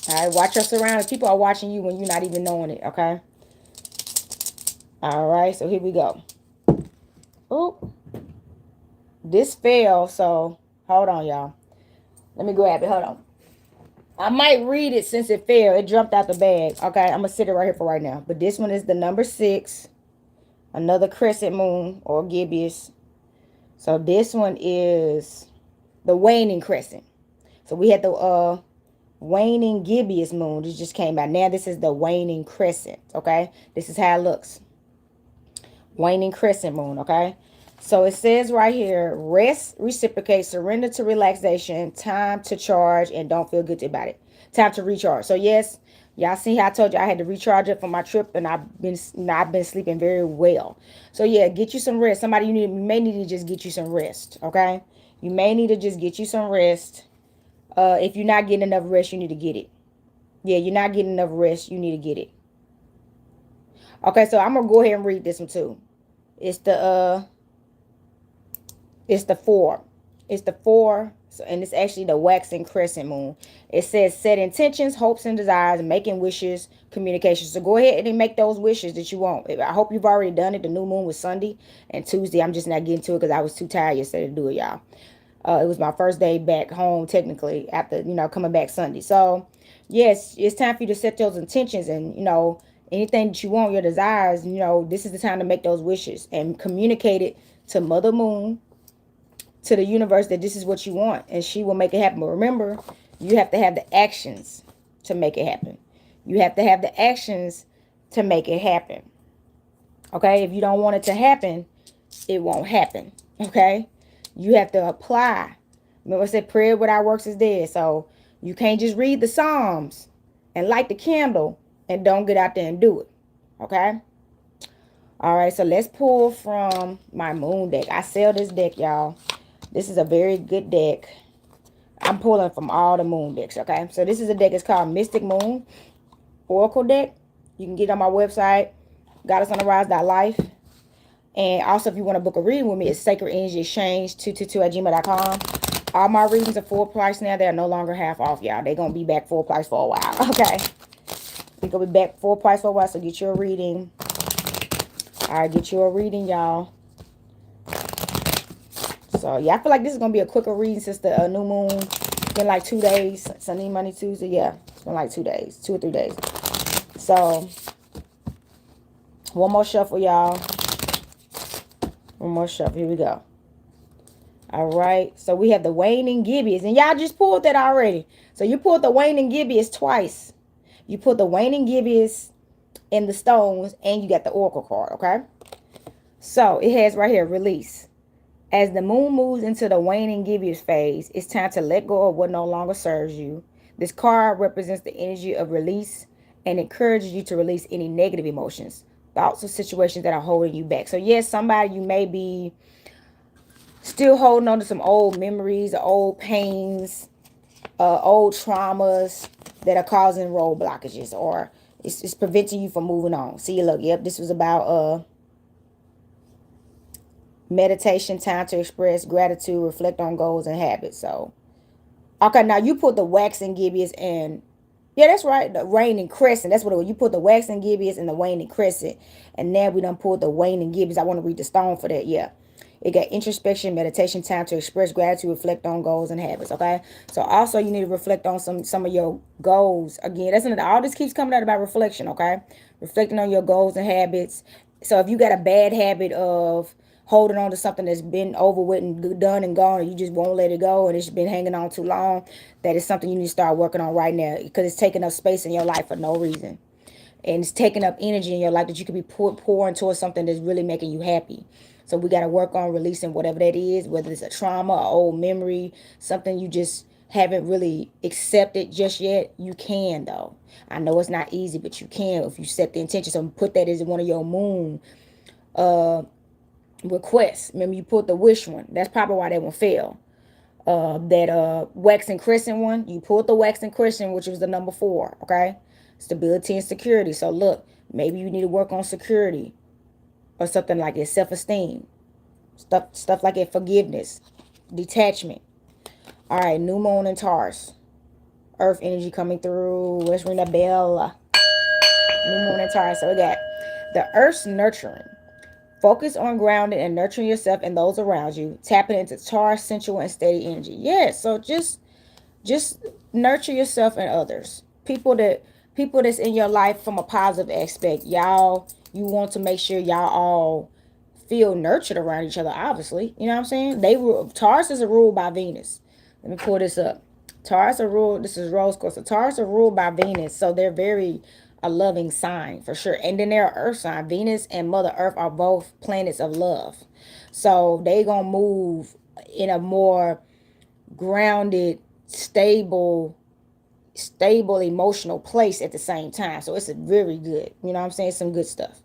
All right, watch your surroundings. People are watching you when you're not even knowing it, okay? All right, so here we go. Oh, this fell, so hold on, y'all. Let me grab it. Hold on. I might read it since it fell. It jumped out the bag. Okay, I'm going to sit it right here for right now. But this one is the number 6. Another crescent moon or gibbous. So this one is the waning crescent. So we had the waning gibbous moon. This just came out. Now this is the waning crescent. Okay, this is how it looks. Waning crescent moon. Okay, so it says right here: rest, reciprocate, surrender to relaxation, time to charge, and don't feel guilty about it. Time to recharge. So yes, y'all see how I told you I had to recharge it for my trip, and I've been sleeping very well. So yeah, get you some rest. Somebody you may need to just get you some rest. Okay, you may need to just get you some rest. If you're not getting enough rest, you need to get it. Yeah, you're not getting enough rest, you need to get it. Okay, so I'm gonna go ahead and read this one too. It's the 4. It's the 4, so, and it's actually the waxing crescent moon. It says set intentions, hopes, and desires, making wishes, communication. So go ahead and make those wishes that you want. I hope you've already done it. The new moon was Sunday and Tuesday. I'm just not getting to it because I was too tired yesterday to do it, y'all. It was my first day back home, technically, after, coming back Sunday. So, yes, it's time for you to set those intentions and, anything that you want, your desires, this is the time to make those wishes and communicate it to Mother Moon, to the universe, that this is what you want, and she will make it happen. But remember, you have to have the actions to make it happen. You have to have the actions to make it happen. Okay? If you don't want it to happen, it won't happen. Okay? You have to apply. Remember I said prayer without works is dead. So you can't just read the Psalms and light the candle and don't get out there and do it. Okay? All right, so let's pull from my moon deck. I sell this deck, y'all. This is a very good deck. I'm pulling from all the moon decks, okay? So this is a deck. It's called Mystic Moon Oracle deck. You can get it on my website, goddessontherise.life. And also, if you want to book a reading with me, it's Sacred Energy Exchange 222@gmail.com. All my readings are full price now. They are no longer half off, y'all. They're going to be back full price for a while. Okay. They're going to be back full price for a while, so get you a reading. All right, get you a reading, y'all. So, yeah, I feel like this is going to be a quicker reading since the new moon. been like 2 days. Sunday, Monday, Tuesday. Yeah, it's been like 2 days, 2 or 3 days. So, one more shuffle, y'all. One more shuffle. Here we go. All right. So, we have the waning Gibeons. And y'all just pulled that already. So, you pulled the waning Gibeons twice. You put the waning Gibeons in the stones. And you got the oracle card, okay? So, it has right here, release. As the moon moves into the waning Gibeons phase, it's time to let go of what no longer serves you. This card represents the energy of release and encourages you to release any negative emotions, thoughts, or situations that are holding you back. So, yes, somebody, you may be still holding on to some old memories, old pains, old traumas that are causing road blockages, or it's preventing you from moving on. See, look, yep, this was about meditation, time to express gratitude, reflect on goals and habits. So, okay, now you put the waxing Gibeons and, yeah, that's right, the waning crescent. That's what it was. You put the waxing Gibeons and the waning crescent. And now we done pulled the waning Gibeons. I want to read the stone for that, yeah. It got introspection, meditation, time to express gratitude, reflect on goals and habits, okay? So also you need to reflect on some of your goals. Again, that's another, all this keeps coming out about reflection, okay? Reflecting on your goals and habits. So if you got a bad habit of holding on to something that's been over with and done and gone, and you just won't let it go, and it's been hanging on too long, that is something you need to start working on right now, because it's taking up space in your life for no reason. And it's taking up energy in your life that you could be pouring towards something that's really making you happy. So we got to work on releasing whatever that is, whether it's a trauma, an old memory, something you just haven't really accepted just yet. You can, though. I know it's not easy, but you can if you set the intention. So put that as one of your moon requests. Remember, you put the wish one. That's probably why that one fell. That wax and crescent one, you pulled the wax and crescent, which was the number 4. Okay, stability and security. So look, maybe you need to work on security or something like that, self-esteem, stuff like that, forgiveness, detachment. All right, new moon and Taurus, earth energy coming through. Let's ring the bell. New moon and Taurus. So we got the earth's nurturing. Focus on grounding and nurturing yourself and those around you, tapping into Taurus sensual and steady energy. Yeah, so just nurture yourself and others. People that's in your life from a positive aspect. Y'all, you want to make sure y'all all feel nurtured around each other, obviously. You know what I'm saying? Taurus is ruled by Venus. Let me pull this up. Taurus are ruled, this is rose quartz. So Taurus are ruled by Venus. So they're very a loving sign for sure. And then they're earth sign. Venus and Mother Earth are both planets of love. So they gonna move in a more grounded, stable emotional place at the same time. So it's a very good, you know what I'm saying? Some good stuff.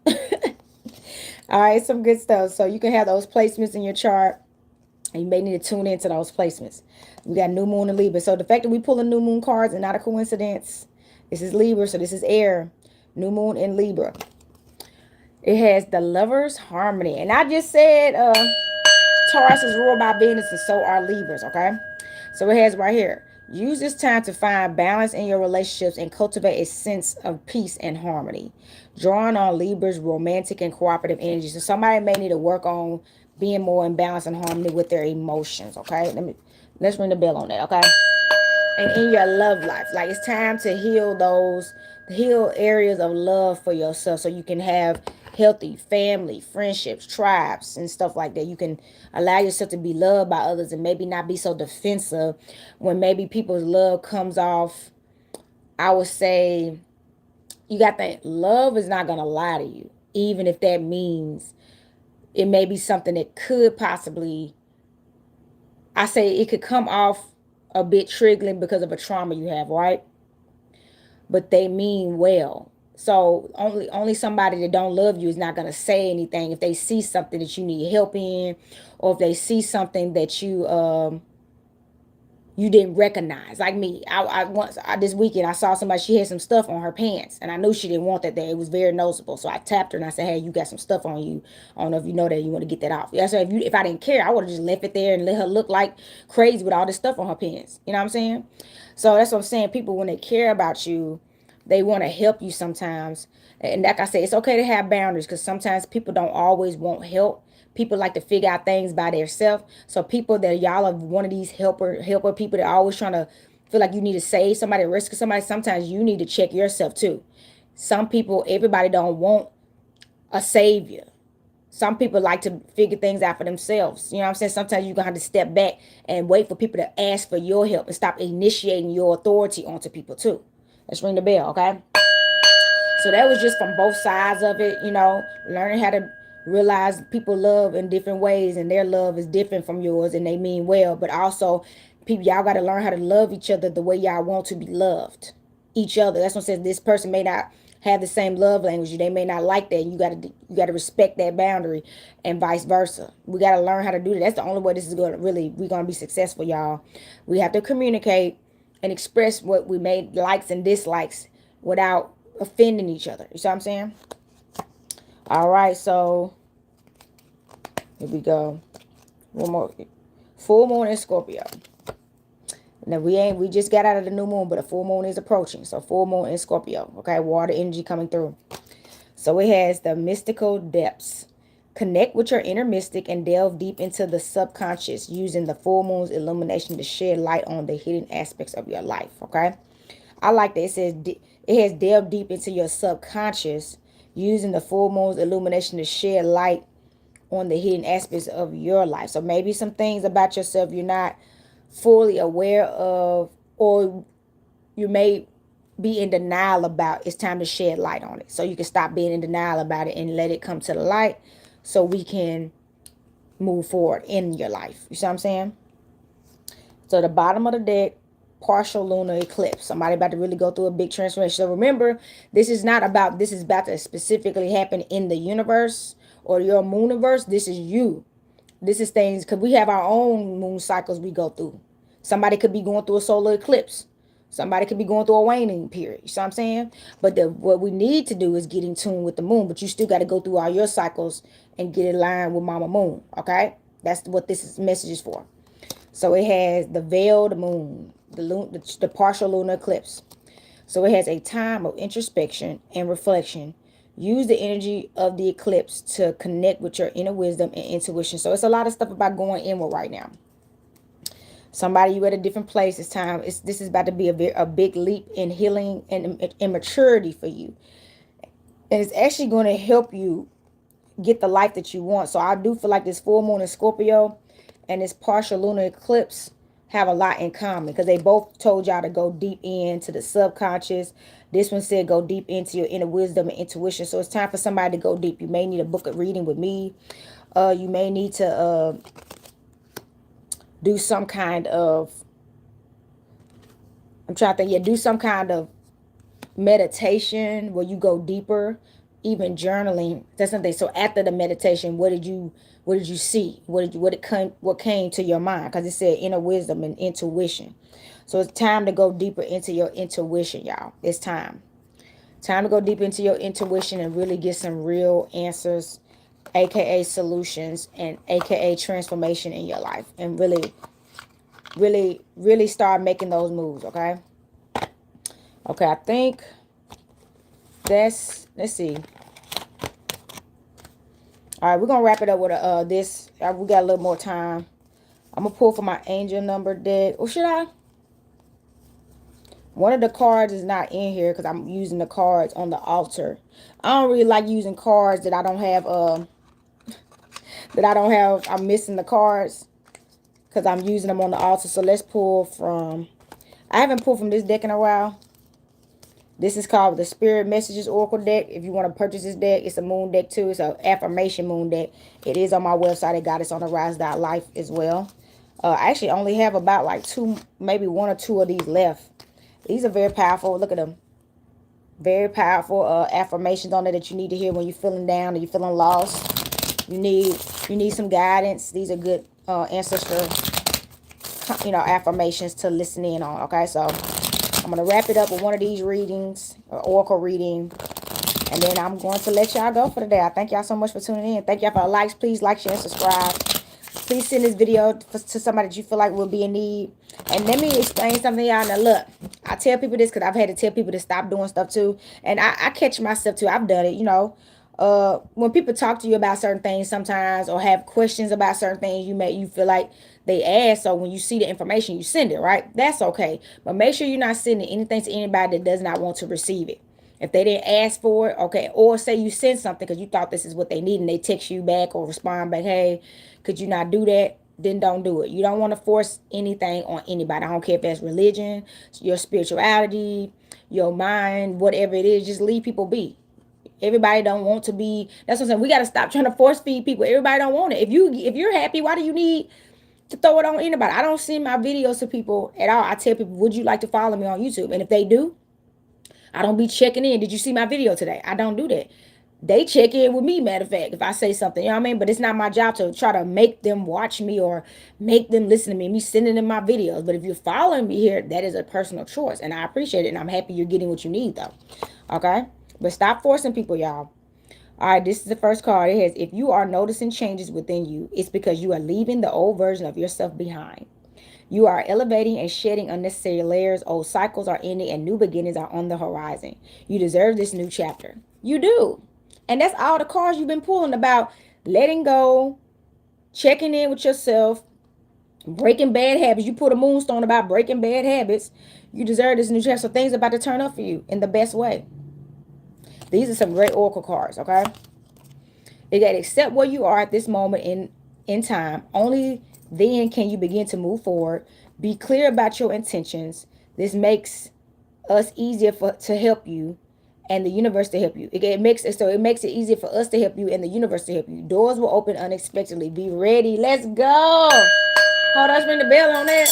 All right, some good stuff. So you can have those placements in your chart. And you may need to tune into those placements. We got new moon and Libra. So the fact that we pull in new moon cards is not a coincidence. This is Libra, so this is air. New moon in Libra. It has the Lover's Harmony. And I just said Taurus is ruled by Venus, and so are Libras, okay? So it has right here. Use this time to find balance in your relationships and cultivate a sense of peace and harmony. Drawing on Libra's romantic and cooperative energy. So somebody may need to work on being more in balance and harmony with their emotions, okay? Let's ring the bell on that, okay? And in your love life, like it's time to heal areas of love for yourself, so you can have healthy family, friendships, tribes, and stuff like that. You can allow yourself to be loved by others and maybe not be so defensive when maybe people's love comes off. I would say you got that love is not gonna lie to you, even if that means it may be something that could possibly, I say it could come off a bit triggering because of a trauma you have, right? But they mean well. So only somebody that don't love you is not gonna say anything if they see something that you need help in, or if they see something that you didn't recognize. Like me, this weekend I saw somebody, she had some stuff on her pants, and I knew she didn't want that there. It was very noticeable. So I tapped her and I said, "Hey, you got some stuff on you. I don't know if you know that. You want to get that off." Yeah, so if I didn't care, I would have just left it there and let her look like crazy with all this stuff on her pants. You know what I'm saying? So that's what I'm saying. People, when they care about you, they want to help you sometimes. And like I said, it's okay to have boundaries, because sometimes people don't always want help. People like to figure out things by themselves. So people that y'all are one of these helper people that are always trying to feel like you need to save somebody, rescue somebody. Sometimes you need to check yourself too. Some people, everybody don't want a savior. Some people like to figure things out for themselves. You know what I'm saying? Sometimes you're going to have to step back and wait for people to ask for your help and stop initiating your authority onto people too. Let's ring the bell, okay? So that was just from both sides of it, you know, learning how to realize people love in different ways and their love is different from yours and they mean well. But also, people, y'all got to learn how to love each other the way y'all want to be loved. Each other. That's what says this person may not have the same love language. They may not like that. You gotta respect that boundary and vice versa. We gotta learn how to do that. That's the only way this is gonna really, we're gonna be successful, y'all. We have to communicate and express what we made likes and dislikes without offending each other. You see what I'm saying? All right, so here we go. One more. Full moon in Scorpio. Now we just got out of the new moon, but a full moon is approaching. So full moon in Scorpio. Okay, water energy coming through. So it has the mystical depths. Connect with your inner mystic and delve deep into the subconscious using the full moon's illumination to shed light on the hidden aspects of your life. Okay. I like that. It says it has delved deep into your subconscious using the full moon's illumination to shed light on the hidden aspects of your life. So maybe some things about yourself you're not fully aware of, or you may be in denial about. It's time to shed light on it. So you can stop being in denial about it and let it come to the light so we can move forward in your life. You see what I'm saying? So the bottom of the deck, partial lunar eclipse. Somebody about to really go through a big transformation. So remember, this is about to specifically happen in the universe or your mooniverse. This is you. This is things, because we have our own moon cycles we go through. Somebody could be going through a solar eclipse. Somebody could be going through a waning period. You see what I'm saying? But what we need to do is get in tune with the moon. But you still got to go through all your cycles and get in line with Mama Moon. Okay? That's what this message is for. So it has the veiled moon, the partial lunar eclipse. So it has a time of introspection and reflection. Use the energy of the eclipse to connect with your inner wisdom and intuition. So it's a lot of stuff about going inward right now. Somebody, you at a different place. It's time. This is about to be a big leap in healing and maturity for you. And it's actually going to help you get the life that you want. So I do feel like this full moon in Scorpio and this partial lunar eclipse have a lot in common, because they both told y'all to go deep into the subconscious. This one said go deep into your inner wisdom and intuition. So it's time for somebody to go deep. You may need a book of reading with me. You may need to do some kind of, I'm trying to think, yeah, do some kind of meditation where you go deeper, even journaling. That's something. So after the meditation, what did you see? What came to your mind? Because it said inner wisdom and intuition. So it's time to go deeper into your intuition, y'all. It's time. Time to go deep into your intuition and really get some real answers, aka solutions, and aka transformation in your life. And really start making those moves, okay? Okay, I think that's, let's see. All right, we're going to wrap it up with this. We got a little more time. I'm going to pull for my angel number deck. Or should I? One of the cards is not in here because I'm using the cards on the altar. I don't really like using cards that I don't have. I'm missing the cards because I'm using them on the altar. So let's pull from, I haven't pulled from this deck in a while. This is called the Spirit Messages Oracle deck. If you want to purchase this deck, it's a moon deck too. It's an affirmation moon deck. It is on my website at goddessontherise.life as well. I actually only have about like maybe one or two of these left. These are very powerful. Look at them. Very powerful affirmations on there that you need to hear when you're feeling down or you're feeling lost. You need some guidance. These are good ancestral, affirmations to listen in on. Okay, so I'm going to wrap it up with one of these readings, or oracle reading. And then I'm going to let y'all go for today. I thank y'all so much for tuning in. Thank y'all for the likes. Please like, share, and subscribe. Please send this video to somebody that you feel like will be in need. And let me explain something, y'all. Now, look, I tell people this because I've had to tell people to stop doing stuff too. And I catch myself too. I've done it, When people talk to you about certain things sometimes, or have questions about certain things, you feel like they ask. So when you see the information, you send it, right? That's okay. But make sure you're not sending anything to anybody that does not want to receive it. If they didn't ask for it, okay. Or say you send something because you thought this is what they need, and they text you back or respond back, hey, could you not do that? Then don't do it. You don't want to force anything on anybody. I don't care if that's religion, your spirituality, your mind, whatever it is. Just leave people be. Everybody don't want to be. That's what I'm saying. We got to stop trying to force feed people. Everybody don't want it. If you're happy, why do you need to throw it on anybody? I don't send my videos to people at all. I tell people, would you like to follow me on YouTube? And if they do, I don't be checking in. Did you see my video today? I don't do that. They check in with me, matter of fact, if I say something, you know what I mean? But it's not my job to try to make them watch me or make them listen to me sending them my videos. But if you're following me here, that is a personal choice. And I appreciate it. And I'm happy you're getting what you need, though. Okay? But stop forcing people, y'all. All right, this is the first card. It has, if you are noticing changes within you, it's because you are leaving the old version of yourself behind. You are elevating and shedding unnecessary layers. Old cycles are ending and new beginnings are on the horizon. You deserve this new chapter. You do. And that's all the cards you've been pulling about letting go, checking in with yourself, breaking bad habits. You put a moonstone about breaking bad habits. You deserve this new chapter. So things are about to turn up for you in the best way. These are some great oracle cards, okay? They got to accept where you are at this moment in time. Only then can you begin to move forward. Be clear about your intentions. This makes us easier to help you and the universe to help you. It makes it easier for us to help you and the universe to help you. Doors will open unexpectedly. Be ready. Let's go. Hold on, let's ring the bell on that.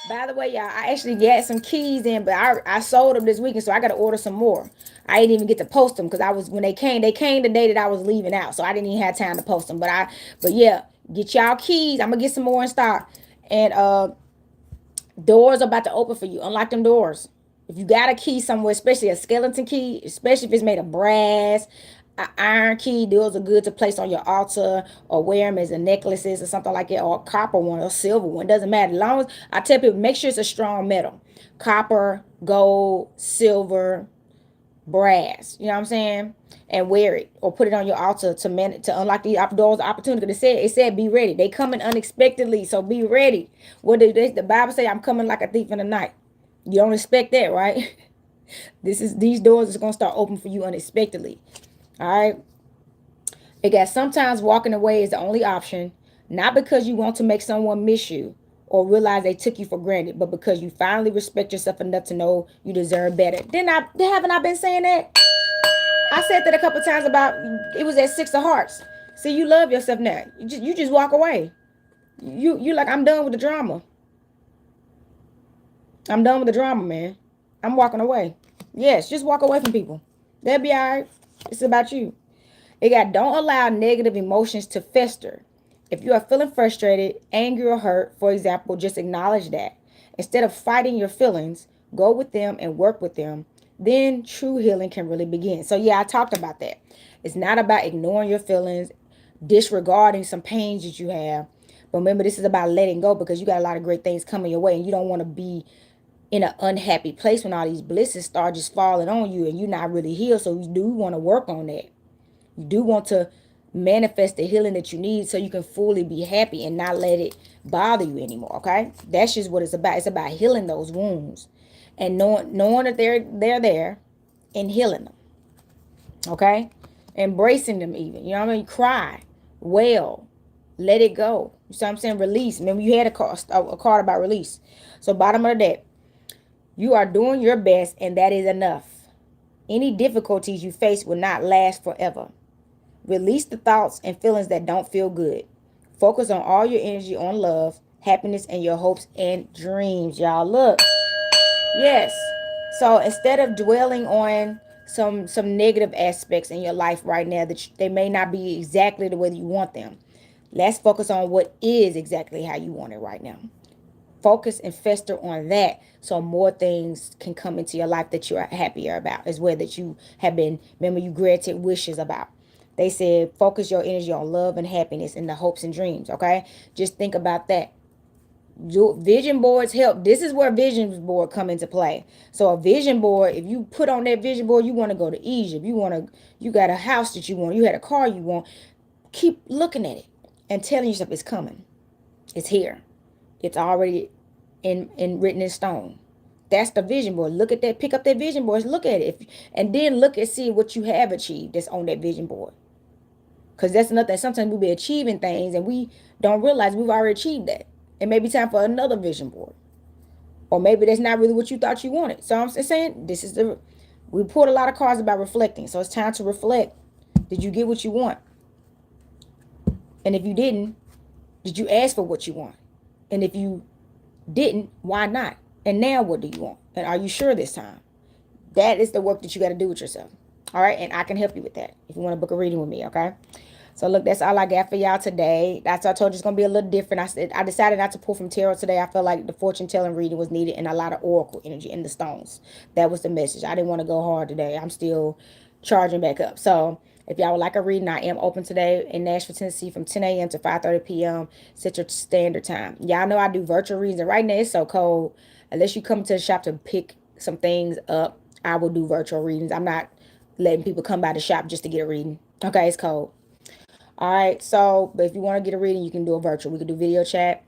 By the way, y'all, I actually got some keys in, but I sold them this weekend, so I got to order some more. I didn't even get to post them because when they came the day that I was leaving out, so I didn't even have time to post them. But yeah, get y'all keys. I'm gonna get some more in stock, and doors are about to open for you. Unlock them doors. If you got a key somewhere, especially a skeleton key, especially if it's made of brass, an iron key, those are good to place on your altar or wear them as a necklaces or something like that, or a copper one or a silver one. Doesn't matter. As long as I tell people, make sure it's a strong metal. Copper, gold, silver, brass. You know what I'm saying? And wear it or put it on your altar to unlock the doors of opportunity. It said be ready. They coming unexpectedly, so be ready. What did the Bible say? I'm coming like a thief in the night. You don't expect that, right? These doors is gonna start open for you unexpectedly. All right. It got sometimes walking away is the only option, not because you want to make someone miss you or realize they took you for granted, but because you finally respect yourself enough to know you deserve better. Haven't I been saying that? I said that a couple times about it was at 6 of Hearts. See, you love yourself now. You just walk away. You like, I'm done with the drama. I'm done with the drama, man. I'm walking away. Yes, just walk away from people. They'll be all right. It's about you. It got, don't allow negative emotions to fester. If you are feeling frustrated, angry, or hurt, for example, just acknowledge that. Instead of fighting your feelings, go with them and work with them. Then true healing can really begin. So yeah, I talked about that. It's not about ignoring your feelings, disregarding some pains that you have. But remember, this is about letting go, because you got a lot of great things coming your way, and you don't want to be in an unhappy place when all these blisses start just falling on you and you're not really healed. So you do want to work on that. You do want to manifest the healing that you need so you can fully be happy and not let it bother you anymore. Okay, that's just what it's about. It's about healing those wounds and knowing that they're there and healing them. Okay, embracing them even. You know what I mean? Cry, wail, let it go. You see what I'm saying? Release. Remember, you had a card about release. So bottom of the deck, you are doing your best, and that is enough. Any difficulties you face will not last forever. Release the thoughts and feelings that don't feel good. Focus on all your energy on love, happiness, and your hopes and dreams. Y'all, look. Yes. So instead of dwelling on some negative aspects in your life right now that they may not be exactly the way you want them, let's focus on what is exactly how you want it right now. Focus and fester on that, so more things can come into your life that you're happier about as well, that you have been, remember, you granted wishes about. They said focus your energy on love and happiness and the hopes and dreams. Okay, just think about that. Vision boards help. This is where vision board come into play. So a vision board, if you put on that vision board, you want to go to Egypt, you got a house that you want, you had a car you want, keep looking at it and telling yourself it's coming. It's here. It's already in written in stone. That's the vision board. Look at that. Pick up that vision board. Look at it. And then look and see what you have achieved that's on that vision board. Because that's another thing. Sometimes we be achieving things and we don't realize we've already achieved that. It may be time for another vision board. Or maybe that's not really what you thought you wanted. So I'm saying we pulled a lot of cards about reflecting. So it's time to reflect. Did you get what you want? And if you didn't, did you ask for what you want? And if you didn't, why not? And now what do you want? And are you sure this time? That is the work that you got to do with yourself. All right. And I can help you with that if you want to book a reading with me. Okay. So look, that's all I got for y'all today. That's what I told you, it's going to be a little different. I decided not to pull from tarot today. I felt like the fortune telling reading was needed and a lot of oracle energy in the stones. That was the message. I didn't want to go hard today. I'm still charging back up. So if y'all would like a reading, I am open today in Nashville, Tennessee from 10 a.m. to 5:30 p.m. Central Standard Time. Y'all know I do virtual readings. And right now it's so cold. Unless you come to the shop to pick some things up, I will do virtual readings. I'm not letting people come by the shop just to get a reading. Okay, it's cold. All right, so, but if you want to get a reading, you can do a virtual. We can do video chat.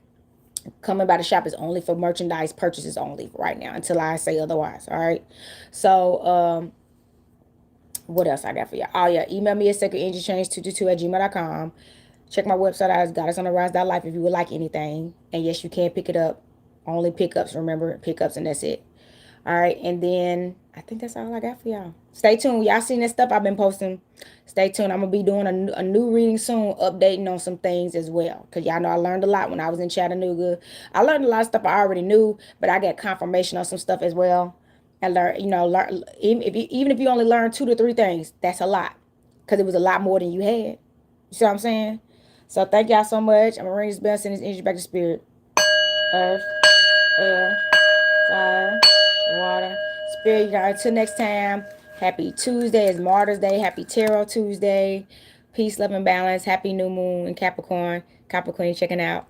Coming by the shop is only for merchandise purchases only right now until I say otherwise. All right, so, what else I got for y'all? Oh, yeah, email me at sacredenergychange222@gmail.com. Check my website out, goddessontherrise.life if you would like anything. And yes, you can pick it up. Only pickups, remember, pickups, and that's it. All right, and then I think that's all I got for y'all. Stay tuned. Y'all seen that stuff I've been posting. Stay tuned. I'm going to be doing a new reading soon, updating on some things as well. Because y'all know I learned a lot when I was in Chattanooga. I learned a lot of stuff I already knew, but I got confirmation on some stuff as well. And even if you only learn 2 to 3 things, that's a lot. Because it was a lot more than you had. You see what I'm saying? So thank y'all so much. I'm going to ring this bell, send this energy back to spirit. Earth, air, fire, water, spirit. Y'all, until next time, happy Tuesday. It's Martyrs Day. Happy Tarot Tuesday. Peace, love, and balance. Happy new moon in Capricorn. Capricorn checking out.